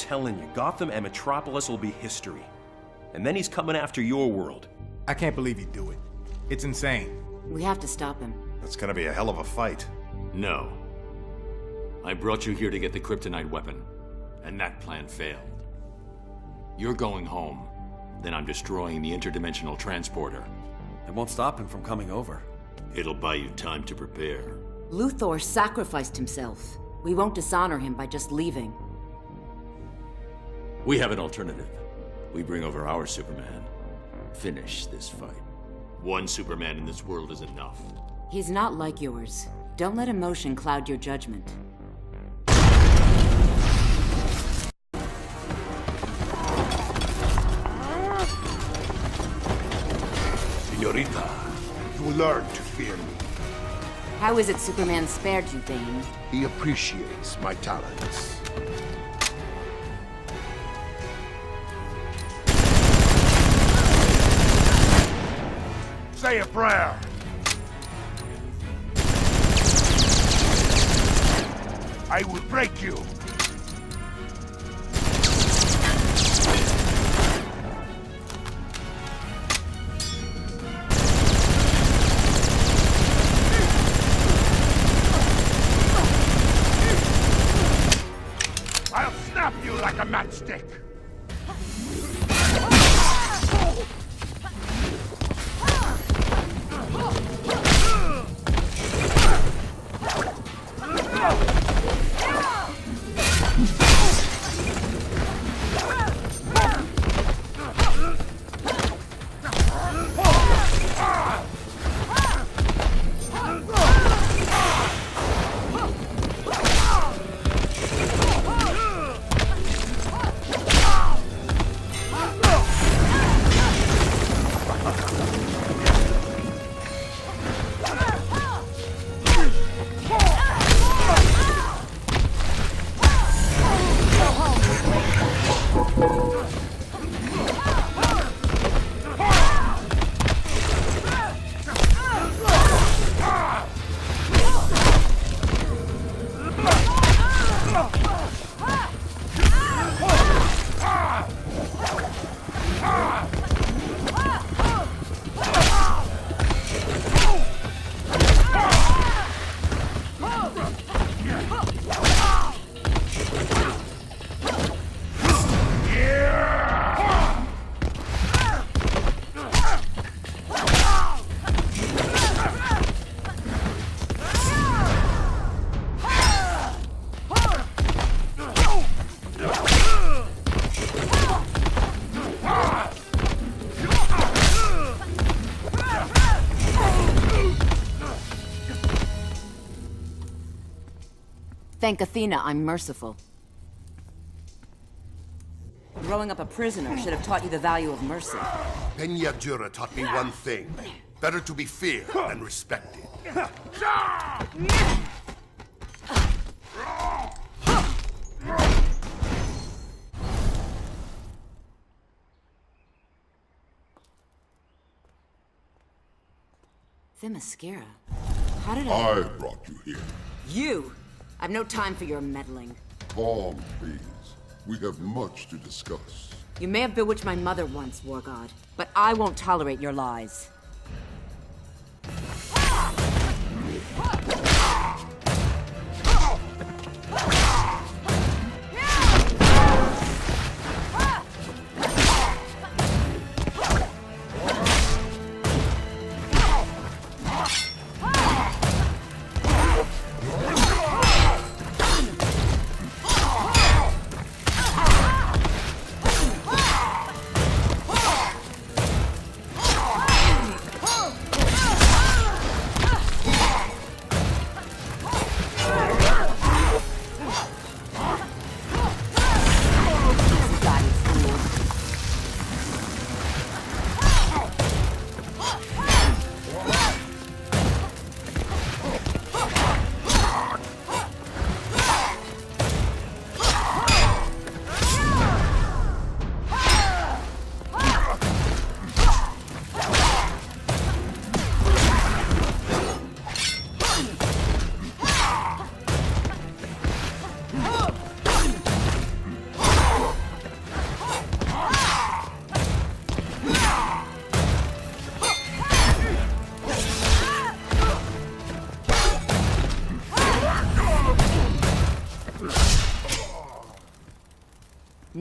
telling you, Gotham and Metropolis will be history. And then he's coming after your world. I can't believe he'd do it. It's insane. We have to stop him. That's gonna be a hell of a fight. No. I brought you here to get the kryptonite weapon, and that plan failed. You're going home, then I'm destroying the interdimensional transporter. It won't stop him from coming over. It'll buy you time to prepare. Luthor sacrificed himself. We won't dishonor him by just leaving. We have an alternative. We bring over our Superman. Finish this fight. One Superman in this world is enough. He's not like yours. Don't let emotion cloud your judgment. Señorita, you will learn to fear me. How is it Superman spared you, Bane? He appreciates my talents. Say a prayer. I will break you. I'll snap you like a matchstick. Thank Athena, I'm merciful. Growing up a prisoner should have taught you the value of mercy. Peña Dura taught me one thing. Better to be feared than respected. Themyscira. How did I brought you here. You! I've no time for your meddling. Calm, please. We have much to discuss. You may have bewitched my mother once, War God, but I won't tolerate your lies.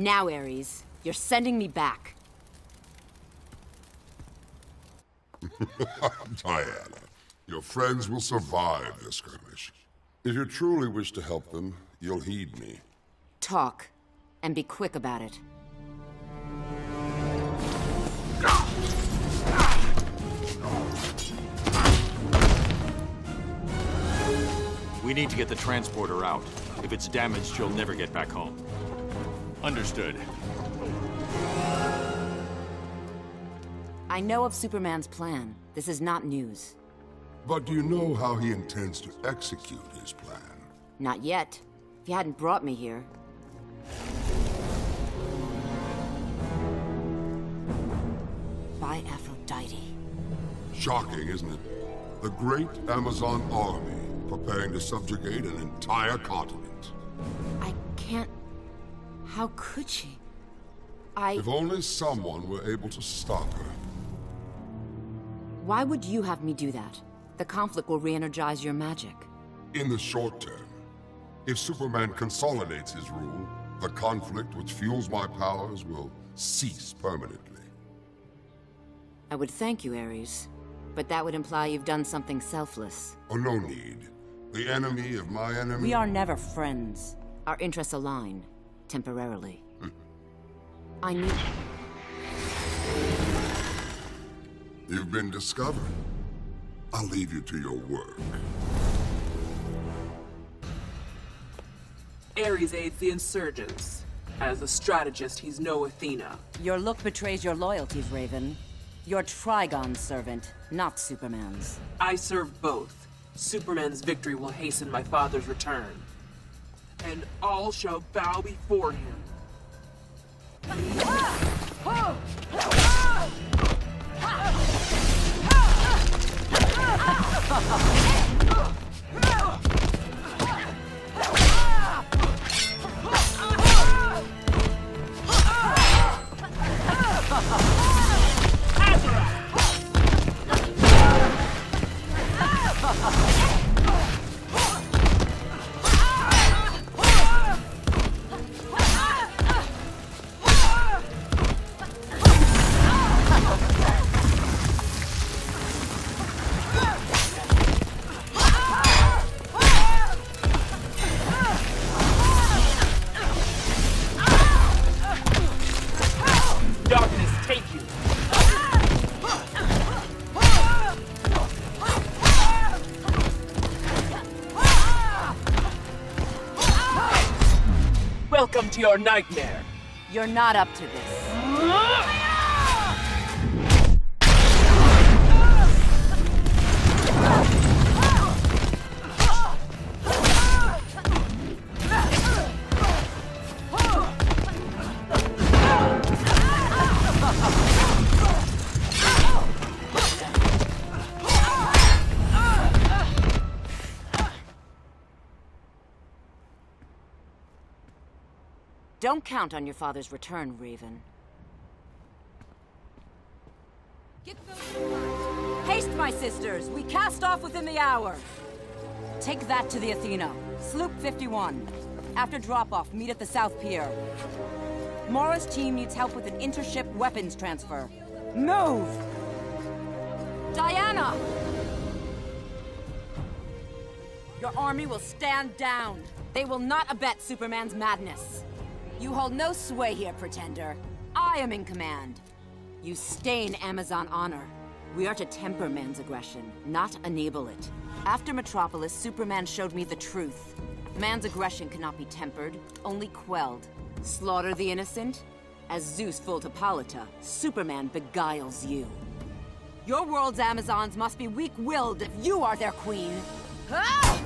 Now, Ares, you're sending me back. Diana, your friends will survive this skirmish. If you truly wish to help them, you'll heed me. Talk, and be quick about it. We need to get the transporter out. If it's damaged, she'll never get back home. Understood. I know of Superman's plan. This is not news. But do you know how he intends to execute his plan? Not yet. If you hadn't brought me here. By Aphrodite. Shocking, isn't it? The great Amazon army preparing to subjugate an entire continent. I can't... How could she? If only someone were able to stop her. Why would you have me do that? The conflict will re-energize your magic. In the short term, if Superman consolidates his rule, the conflict which fuels my powers will cease permanently. I would thank you, Ares. But that would imply you've done something selfless. Oh, no need. The enemy of my enemy... We are never friends. Our interests align. Temporarily. I need... You've been discovered. I'll leave you to your work. Ares aids the insurgents. As a strategist, he's no Athena. Your look betrays your loyalties, Raven. You're Trigon's servant, not Superman's. I serve both. Superman's victory will hasten my father's return. And all shall bow before him. Darkness, take you! Welcome to your nightmare. You're not up to this. Don't count on your father's return, Raven. Haste, my sisters! We cast off within the hour! Take that to the Athena. Sloop 51. After drop-off, meet at the South Pier. Mora's team needs help with an intership weapons transfer. Move! Diana! Your army will stand down. They will not abet Superman's madness. You hold no sway here, Pretender. I am in command. You stain Amazon honor. We are to temper man's aggression, not enable it. After Metropolis, Superman showed me the truth. Man's aggression cannot be tempered, only quelled. Slaughter the innocent? As Zeus fooled Hippolyta, Superman beguiles you. Your world's Amazons must be weak-willed if you are their queen. Ah!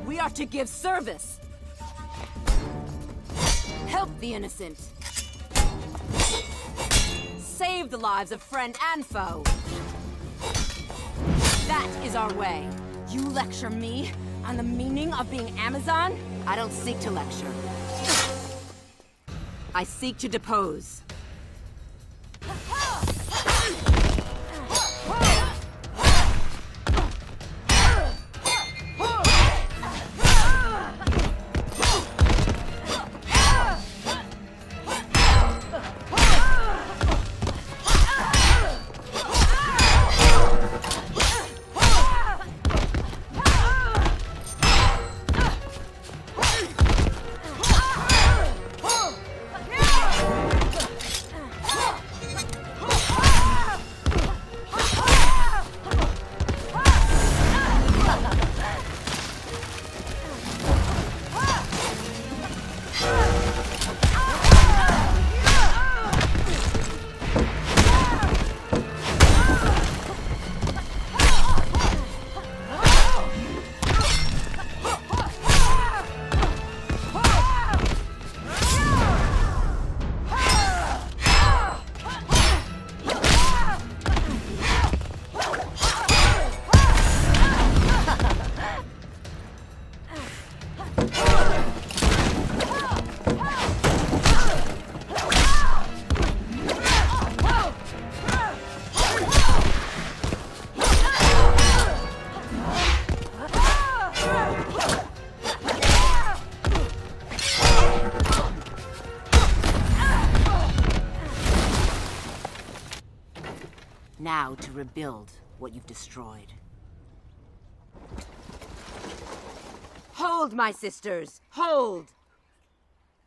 We are to give service. Help the innocent. Save the lives of friend and foe. That is our way. You lecture me, On the meaning of being Amazon? I don't seek to lecture. I seek to depose. Now to rebuild what you've destroyed. Hold, my sisters! Hold!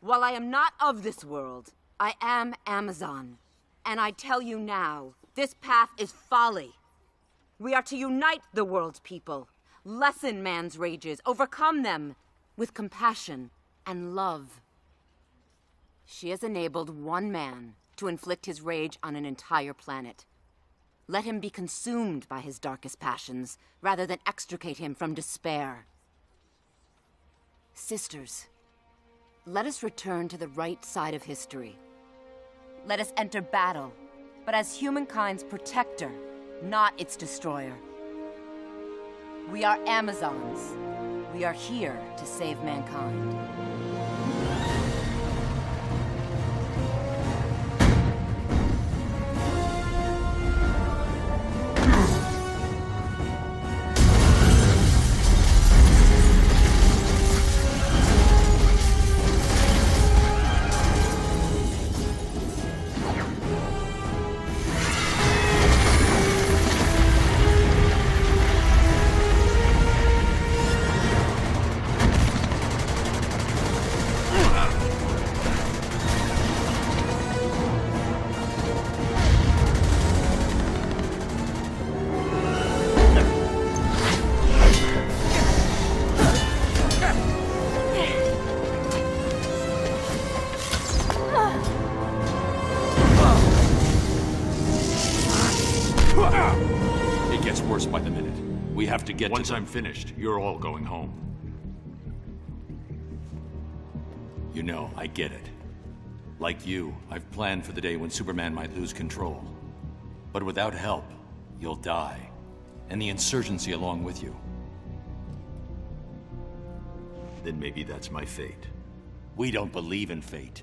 While I am not of this world, I am Amazon. And I tell you now, this path is folly. We are to unite the world's people, lessen man's rages, overcome them with compassion and love. She has enabled one man to inflict his rage on an entire planet. Let him be consumed by his darkest passions, rather than extricate him from despair. Sisters, let us return to the right side of history. Let us enter battle, but as humankind's protector, not its destroyer. We are Amazons. We are here to save mankind. It gets worse by the minute. We have to get Once I'm finished, you're all going home. You know, I get it. Like you, I've planned for the day when Superman might lose control. But without help, you'll die. And the insurgency along with you. Then maybe that's my fate. We don't believe in fate.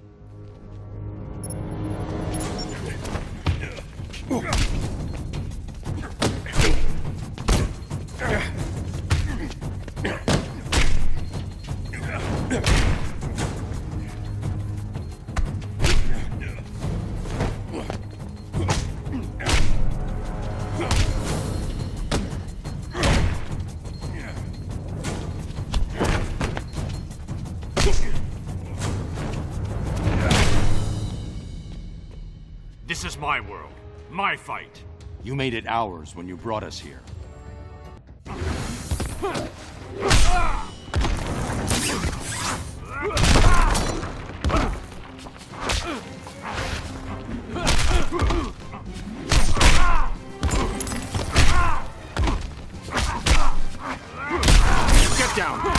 This is my world, my fight. You made it ours when you brought us here. Get down!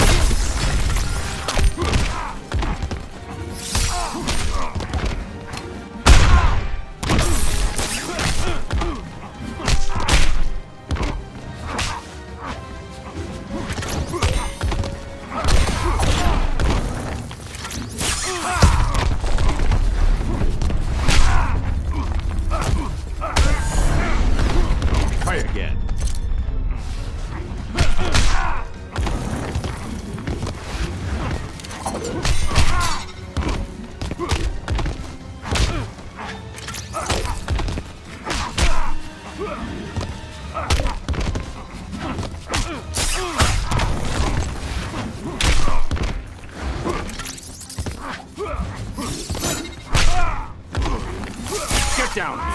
down here.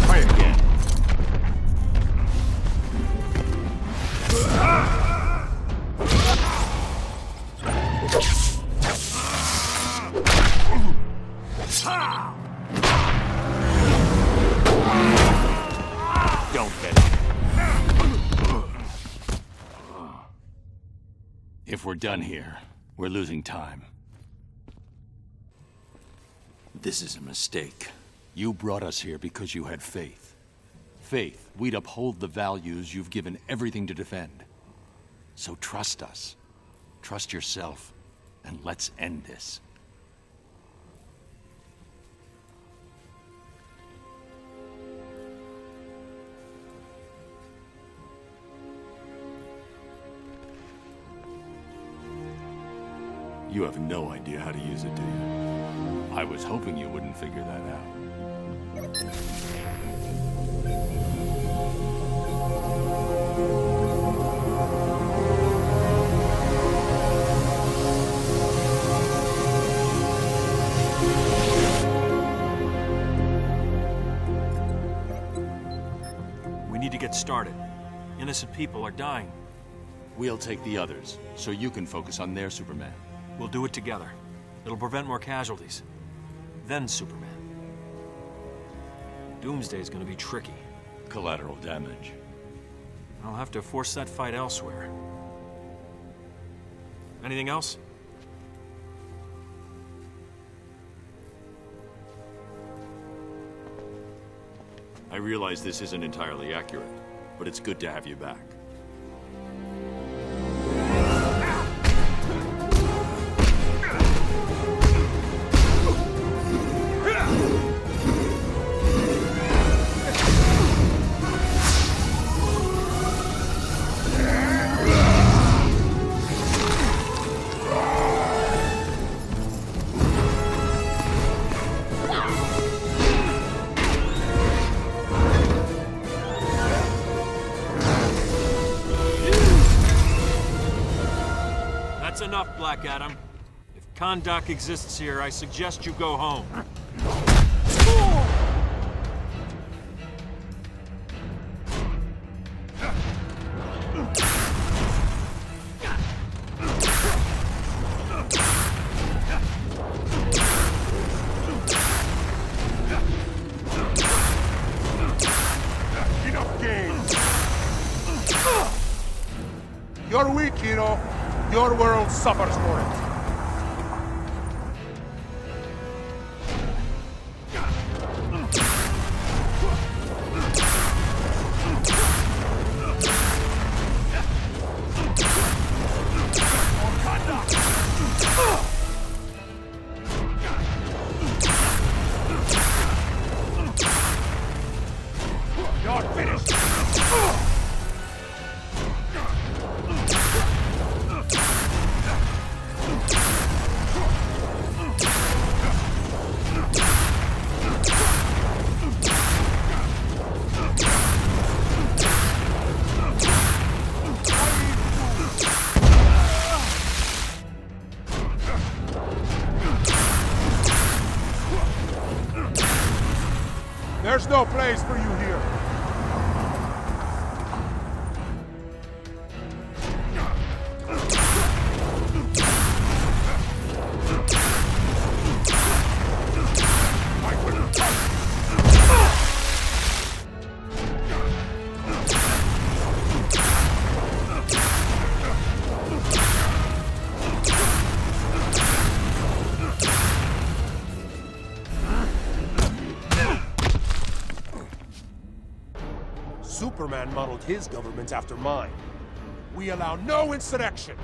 Try again. Don't get up. If we're done here, we're losing time. This is a mistake. You brought us here because you had faith. Faith we'd uphold the values you've given everything to defend. So trust us. Trust yourself. And let's end this. You have no idea how to use it, do you? I was hoping you wouldn't figure that out. We need to get started. Innocent people are dying. We'll take the others, so you can focus on their Superman. We'll do it together. It'll prevent more casualties. Then Superman. Doomsday's gonna be tricky. Collateral damage. I'll have to force that fight elsewhere. Anything else? I realize this isn't entirely accurate, but it's good to have you back. That's enough, Black Adam. If Kahndaq exists here, I suggest you go home. Enough games! You're weak, hero. Your world suffers for it. You're finished! There's no place for you here. Superman modeled his government after mine. We allow no insurrection.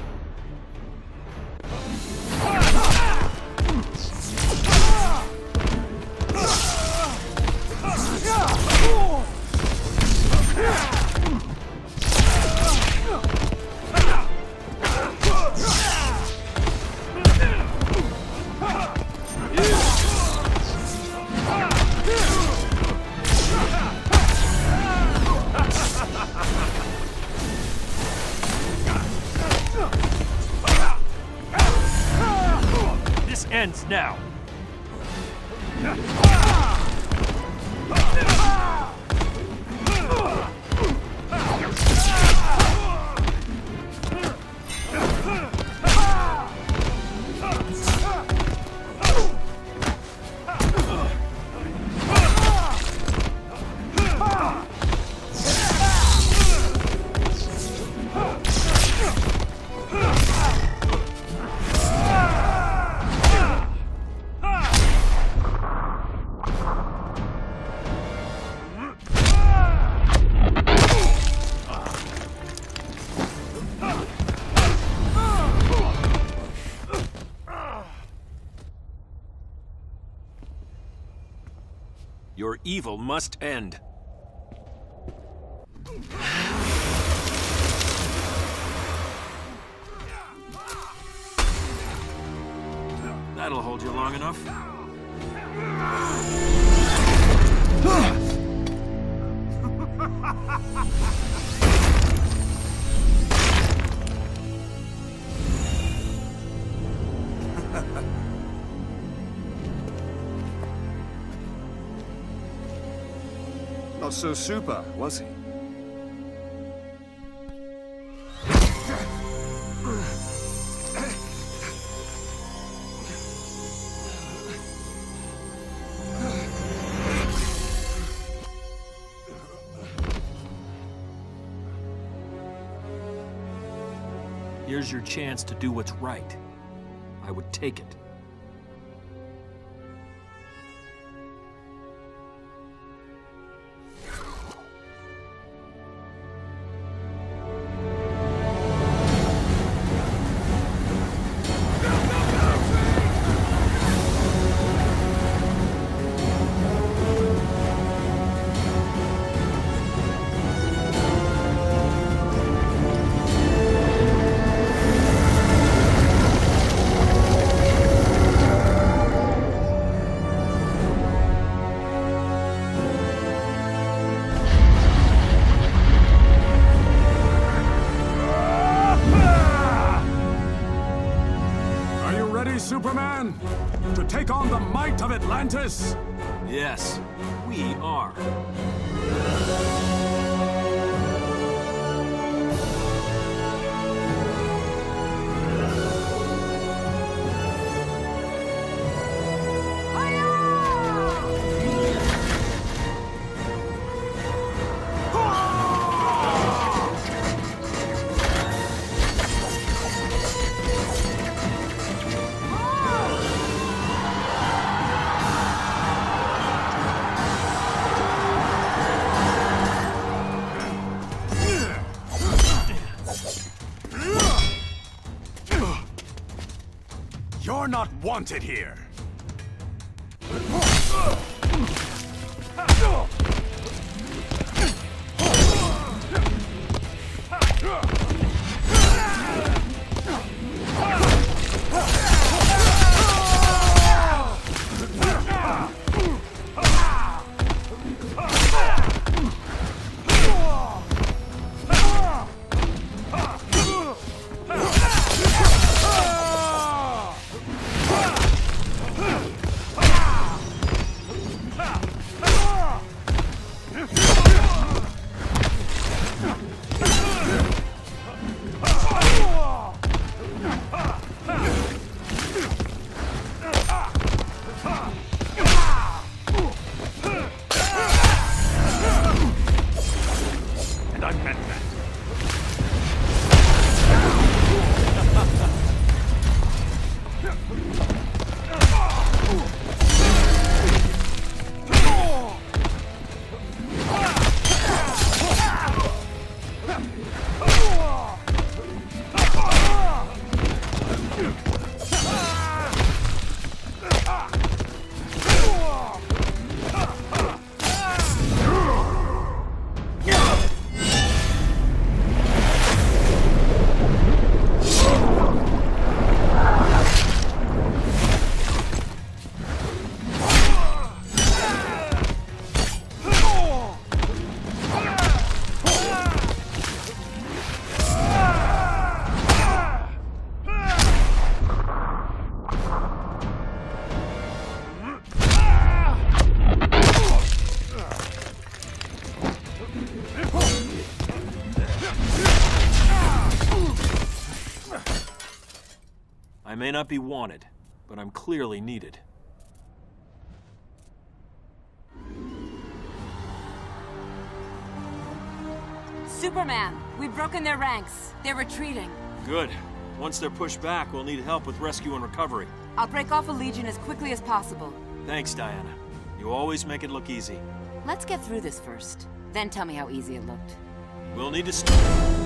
Ends now. Your evil must end. That'll hold you long enough. Not so super, was he? Here's your chance to do what's right. I would take it. Superman? To take on the might of Atlantis? Yes, we are. You're not wanted here. I may not be wanted, but I'm clearly needed. Superman, we've broken their ranks. They're retreating. Good. Once they're pushed back, we'll need help with rescue and recovery. I'll break off a Legion as quickly as possible. Thanks, Diana. You always make it look easy. Let's get through this first. Then tell me how easy it looked. We'll need to start.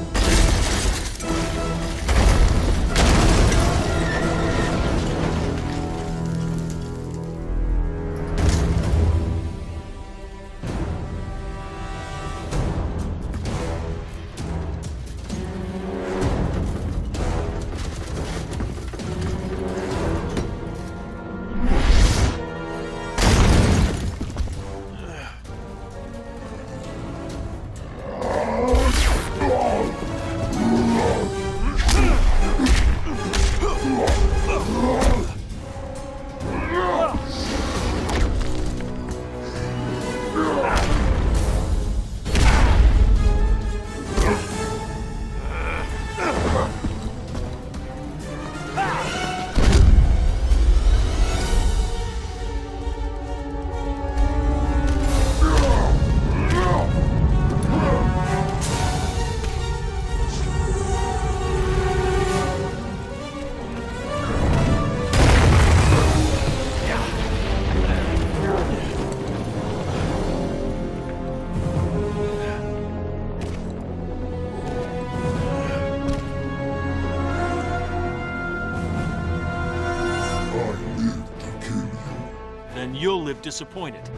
Then you'll live disappointed.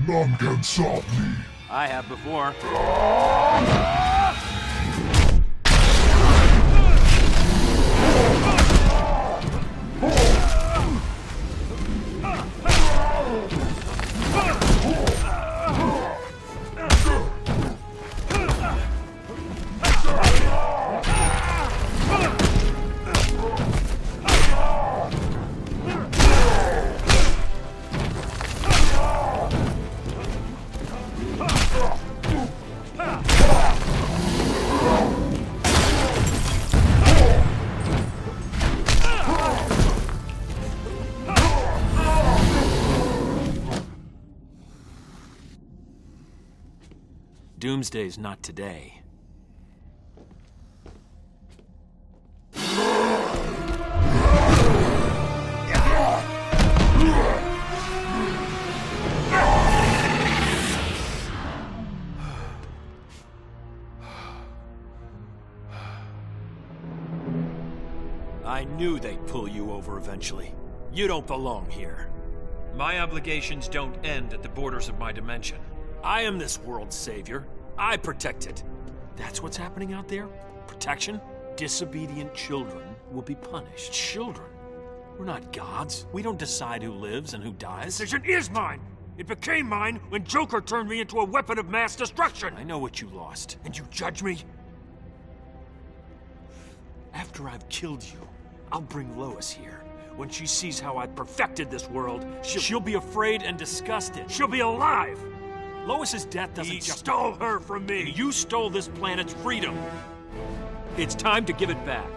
None can stop me. I have before. Doomsday's not today. I knew they'd pull you over eventually. You don't belong here. My obligations don't end at the borders of my dimension. I am this world's savior. I protect it. That's what's happening out there? Protection? Disobedient children will be punished. Children? We're not gods. We don't decide who lives and who dies. The decision is mine! It became mine when Joker turned me into a weapon of mass destruction! I know what you lost. And you judge me? After I've killed you, I'll bring Lois here. When she sees how I perfected this world, she'll be afraid and disgusted. She'll be alive! Lois's death doesn't He stole her from me! You stole this planet's freedom. It's time to give it back.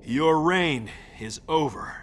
Your reign is over.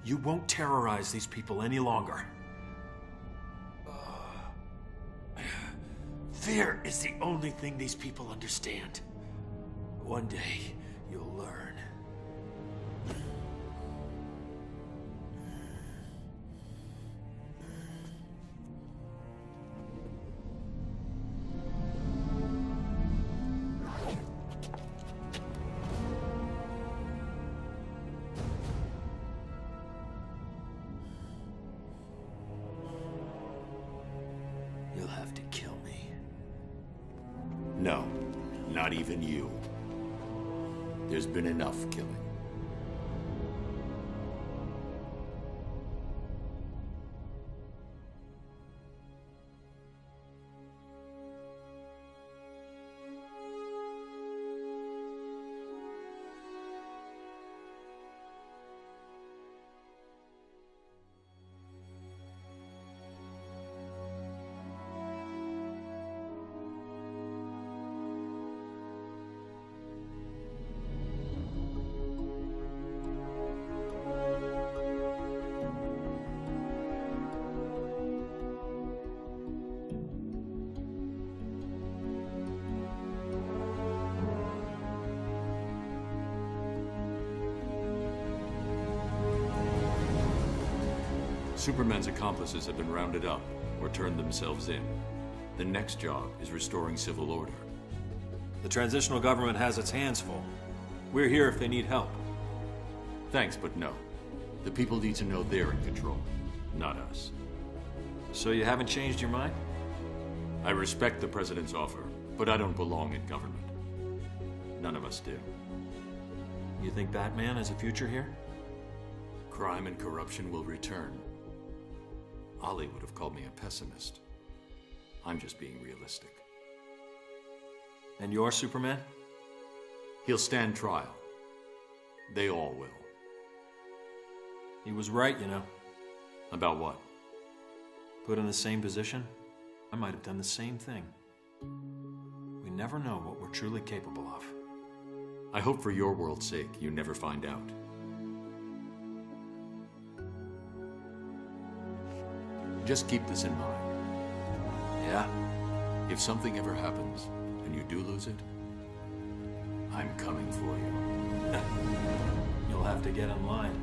You won't terrorize these people any longer. Fear is the only thing these people understand. One day, you'll learn. You'll have to kill me. No, not even you. There's been enough killing. Superman's accomplices have been rounded up or turned themselves in. The next job is restoring civil order. The transitional government has its hands full. We're here if they need help. Thanks, but no. The people need to know they're in control, not us. So you haven't changed your mind? I respect the president's offer, but I don't belong in government. None of us do. You think Batman has a future here? Crime and corruption will return. Ollie would have called me a pessimist. I'm just being realistic. And you're Superman? He'll stand trial. They all will. He was right, you know. About what? Put in the same position, I might have done the same thing. We never know what we're truly capable of. I hope for your world's sake you never find out. Just keep this in mind. Yeah? If something ever happens, and you do lose it, I'm coming for you. You'll have to get in line.